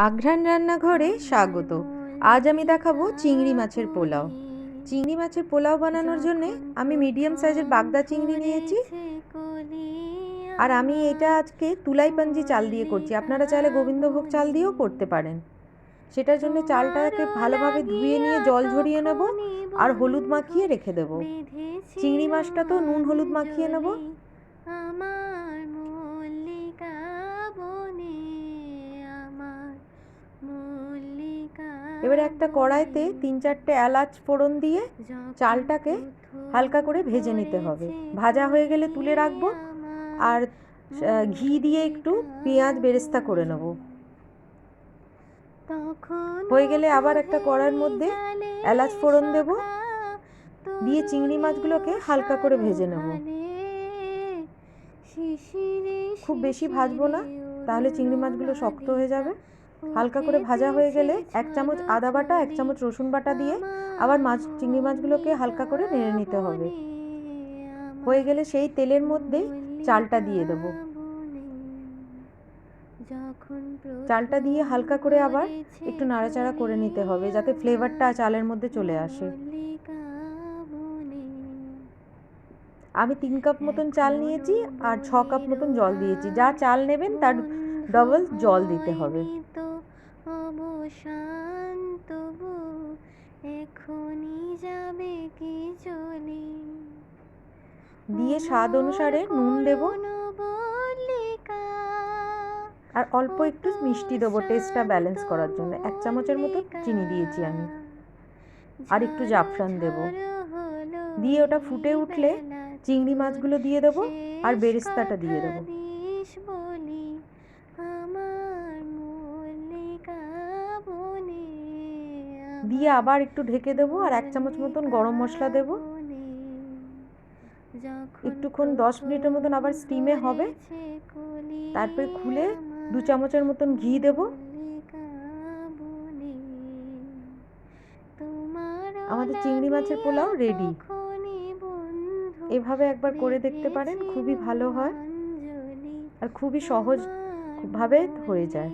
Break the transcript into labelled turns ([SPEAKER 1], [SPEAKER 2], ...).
[SPEAKER 1] আঘ্রাণ রান্নাঘরে স্বাগত। আজ আমি দেখাবো চিংড়ি মাছের পোলাও। চিংড়ি মাছের পোলাও বানানোর জন্য আমি মিডিয়াম সাইজের বাগদা চিংড়ি নিয়েছি, আর আমি এটা আজকে তুলাইপাঞ্জি চাল দিয়ে করছি। আপনারা চাইলে গোবিন্দভোগ চাল দিয়েও করতে পারেন। সেটার জন্য চালটাকে ভালোভাবে ধুয়ে নিয়ে জল ঝরিয়ে নেব আর হলুদ মাখিয়ে রেখে দেব। চিংড়ি মাছটা তো নুন হলুদ মাখিয়ে নেব। এবারে একটা কড়াইতে 3-4টে এলাচ ফোড়ন দিয়ে চালটাকে হালকা করে ভেজে নিতে হবে। ভাজা হয়ে গেলে তুলে রাখবো, আর ঘি দিয়ে একটু পেঁয়াজ বেরেস্তা করে নেব। হয়ে গেলে আবার একটা কড়াইয়ের মধ্যে এলাচ ফোড়ন দেব, দিয়ে চিংড়ি মাছগুলোকে হালকা করে ভেজে নেব। খুব বেশি ভাজবো না, তাহলে চিংড়ি মাছগুলো শক্ত হয়ে যাবে। হালকা করে ভাজা হয়ে গেলে 1 চামচ আদা বাটা 1 চামচ রসুন বাটা দিয়ে আবার চিংড়ি মাছগুলোকে হালকা করে নেড়ে নিতে হবে। হয়ে গেলে সেই তেলের মধ্যে চালটা দিয়ে দেব। চালটা দিয়ে হালকা করে আবার একটু নাড়াচাড়া করে নিতে হবে, যাতে ফ্লেভারটা চালের মধ্যে চলে আসে। আমি 3 কাপ মতন চাল নিয়েছি আর 6 কাপ মতন জল দিয়েছি। যা চাল নেবেন তার ডবল জল দিতে হবে। দিয়ে স্বাদ অনুসারে নুন দেব, আর অল্প একটু মিষ্টি দেবো টেস্টটা ব্যালেন্স করার জন্য। 1 চামচের মতো চিনি দিয়েছি আমি, আর একটু জাফরান দেব। দিয়ে ওটা ফুটে উঠলে চিংড়ি মাছগুলো দিয়ে দেবো আর বেরেস্তাটা দিয়ে দেবো। দিয়ে আবার একটু ঢেকে দেবো, আর 1 চামচ মতন গরম মশলা দেবো। একটুক্ষণ 10 মিনিটের মতন আবার স্টিমে হবে। তারপরে খুলে 2 চামচের মতন ঘি দেব। আমাদের চিংড়ি মাছের পোলাও রেডি। এভাবে একবার করে দেখতে পারেন, খুবই ভালো হয় আর খুবই সহজভাবে হয়ে যায়।